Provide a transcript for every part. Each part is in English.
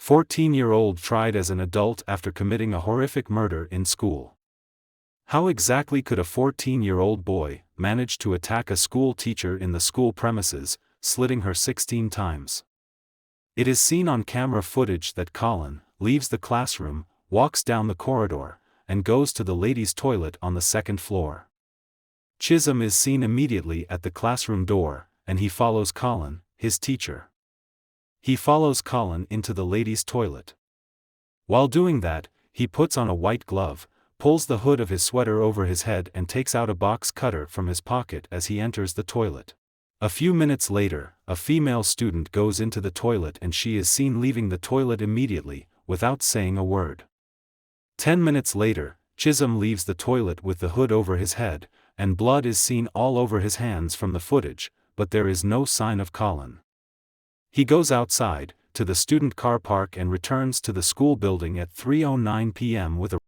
14-year-old tried as an adult after committing a horrific murder in school. How exactly could a 14-year-old boy manage to attack a school teacher in the school premises, slitting her 16 times? It is seen on camera footage that Colleen leaves the classroom, walks down the corridor, and goes to the ladies' toilet on the second floor. Chism is seen immediately at the classroom door, and he follows Colleen, his teacher. He follows Colleen into the ladies' toilet. While doing that, he puts on a white glove, pulls the hood of his sweater over his head and takes out a box cutter from his pocket as he enters the toilet. A few minutes later, a female student goes into the toilet and she is seen leaving the toilet immediately, without saying a word. 10 minutes later, Chism leaves the toilet with the hood over his head, and blood is seen all over his hands from the footage, but there is no sign of Colleen. He goes outside, to the student car park and returns to the school building at 3:09 p.m. with a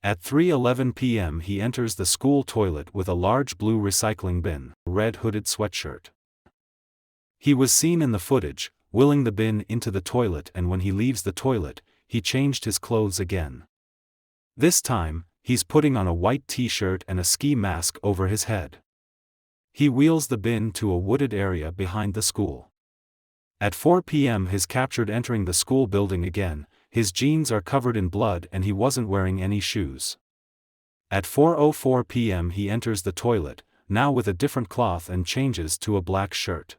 At 3:11 p.m. he enters the school toilet with a large blue recycling bin, red hooded sweatshirt. He was seen in the footage, wheeling the bin into the toilet, and when he leaves the toilet, he changed his clothes again. This time, he's putting on a white t-shirt and a ski mask over his head. He wheels the bin to a wooded area behind the school. At 4 p.m. he is captured entering the school building again. His jeans are covered in blood and he wasn't wearing any shoes. At 4:04 p.m. he enters the toilet, now with a different cloth, and changes to a black shirt.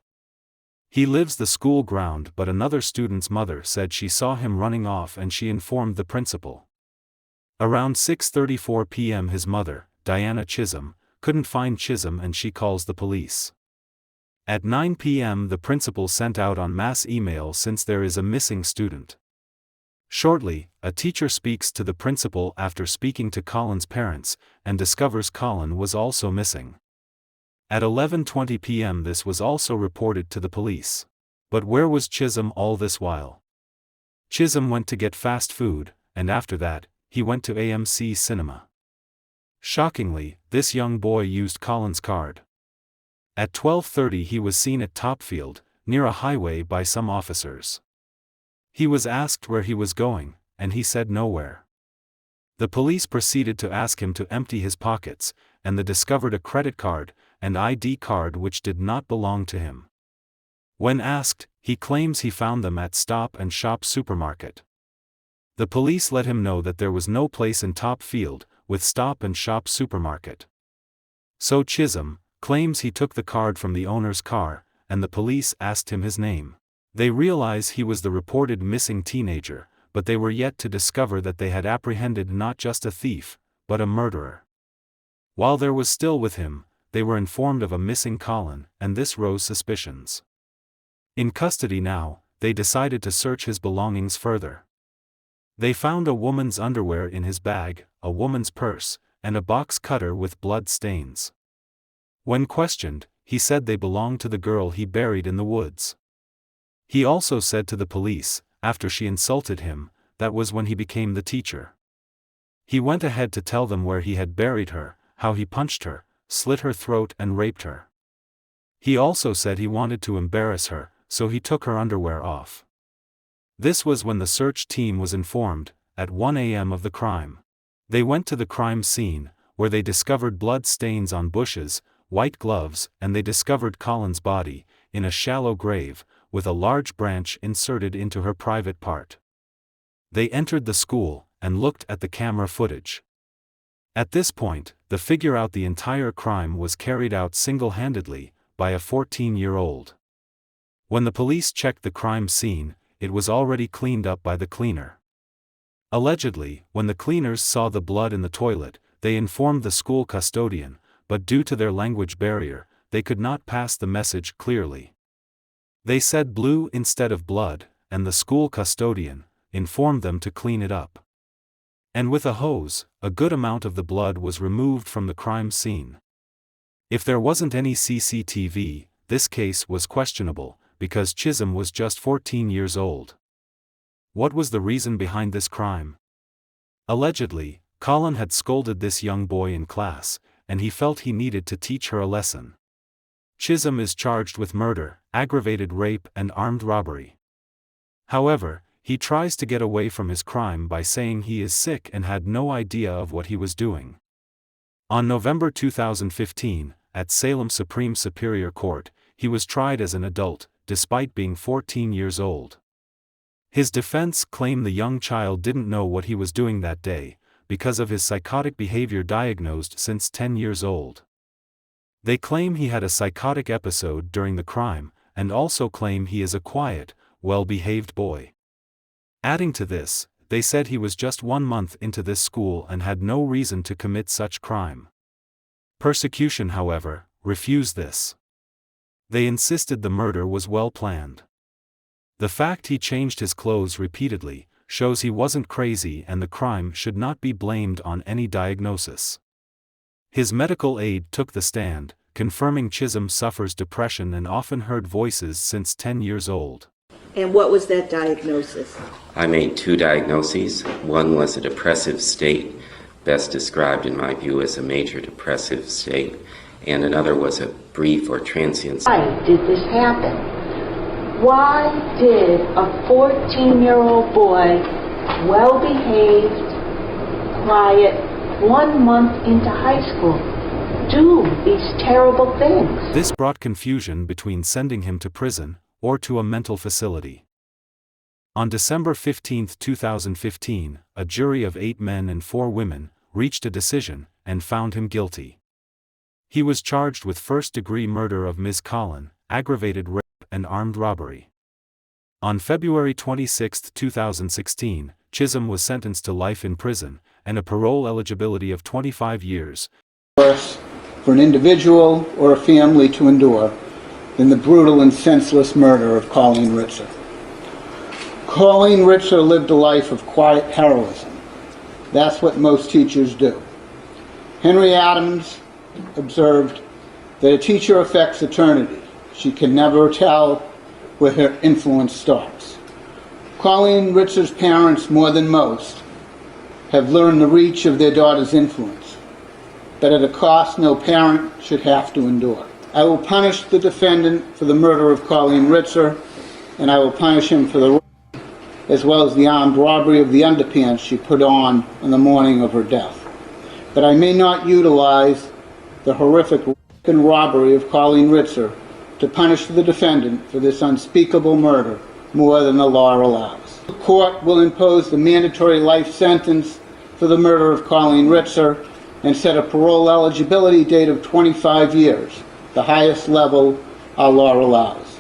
He leaves the school ground, but another student's mother said she saw him running off and she informed the principal. Around 6:34 p.m. his mother, Diana Chism, couldn't find Chism and she calls the police. At 9 p.m. the principal sent out en masse email since there is a missing student. Shortly, a teacher speaks to the principal after speaking to Colleen's parents, and discovers Colleen was also missing. At 11:20 p.m. this was also reported to the police. But where was Chism all this while? Chism went to get fast food, and after that, he went to AMC Cinema. Shockingly, this young boy used Colleen's card. At 12:30 he was seen at Topfield, near a highway, by some officers. He was asked where he was going, and he said nowhere. The police proceeded to ask him to empty his pockets, and they discovered a credit card and ID card which did not belong to him. When asked, he claims he found them at Stop and Shop supermarket. The police let him know that there was no place in Topfield with Stop and Shop supermarket. So Chism claims he took the card from the owner's car, and the police asked him his name. They realize he was the reported missing teenager, but they were yet to discover that they had apprehended not just a thief, but a murderer. While there was still with him, they were informed of a missing Colleen, and this rose suspicions. In custody now, they decided to search his belongings further. They found a woman's underwear in his bag, a woman's purse, and a box cutter with blood stains. When questioned, he said they belonged to the girl he buried in the woods. He also said to the police, after she insulted him, that was when he became the teacher. He went ahead to tell them where he had buried her, how he punched her, slit her throat and raped her. He also said he wanted to embarrass her, so he took her underwear off. This was when the search team was informed, at 1 a.m. of the crime. They went to the crime scene, where they discovered blood stains on bushes, white gloves, and they discovered Colleen's body, in a shallow grave, with a large branch inserted into her private part. They entered the school, and looked at the camera footage. At this point, they figure out the entire crime was carried out single-handedly, by a 14-year-old. When the police checked the crime scene, it was already cleaned up by the cleaner. Allegedly, when the cleaners saw the blood in the toilet, they informed the school custodian, but due to their language barrier, they could not pass the message clearly. They said blue instead of blood, and the school custodian informed them to clean it up. And with a hose, a good amount of the blood was removed from the crime scene. If there wasn't any CCTV, this case was questionable, because Chism was just 14 years old. What was the reason behind this crime? Allegedly, Colleen had scolded this young boy in class, and he felt he needed to teach her a lesson. Chism is charged with murder, aggravated rape and armed robbery. However, He tries to get away from his crime by saying he is sick and had no idea of what he was doing. On November 2015, at Salem Supreme Superior Court, he was tried as an adult, despite being 14 years old. His defense claimed the young child didn't know what he was doing that day, because of his psychotic behavior diagnosed since 10 years old. They claim he had a psychotic episode during the crime, and also claim he is a quiet, well-behaved boy. Adding to this, they said he was just 1 month into this school and had no reason to commit such crime. Persecution, however, refused this. They insisted the murder was well planned. The fact he changed his clothes repeatedly shows he wasn't crazy, and the crime should not be blamed on any diagnosis. His medical aide took the stand, confirming Chism suffers depression and often heard voices since 10 years old. And what was that diagnosis? I made 2 diagnoses. One was a depressive state, best described in my view as a major depressive state, and another was a brief or transient. Why did this happen? Why did a 14-year-old boy, well-behaved, quiet, 1 month into high school, do these terrible things? This brought confusion between sending him to prison or to a mental facility. On December 15, 2015, a jury of 8 men and 4 women reached a decision and found him guilty. He was charged with first-degree murder of Ms. Colleen, aggravated rape, and armed robbery. On February 26, 2016, Chism was sentenced to life in prison and a parole eligibility of 25 years. Worse for an individual or a family to endure than the brutal and senseless murder of Colleen Ritzer. Colleen Ritzer lived a life of quiet heroism. That's what most teachers do. Henry Adams observed that a teacher affects eternity. She can never tell where her influence stops. Colleen Ritzer's parents, more than most, have learned the reach of their daughter's influence, but at a cost no parent should have to endure. I will punish the defendant for the murder of Colleen Ritzer, and I will punish him for the rape, as well as the armed robbery of the underpants she put on the morning of her death. But I may not utilize the horrific rape and robbery of Colleen Ritzer to punish the defendant for this unspeakable murder more than the law allows. The court will impose the mandatory life sentence for the murder of Colleen Ritzer and set a parole eligibility date of 25 years, the highest level our law allows.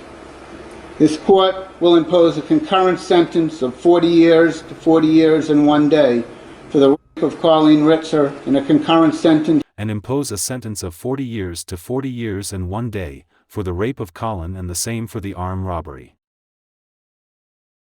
This court will impose a concurrent sentence of 40 years to 40 years and 1 day for the rape of Colleen Ritzer, and a concurrent sentence and impose a sentence of 40 years to 40 years and 1 day for the rape of Colleen, and the same for the armed robbery.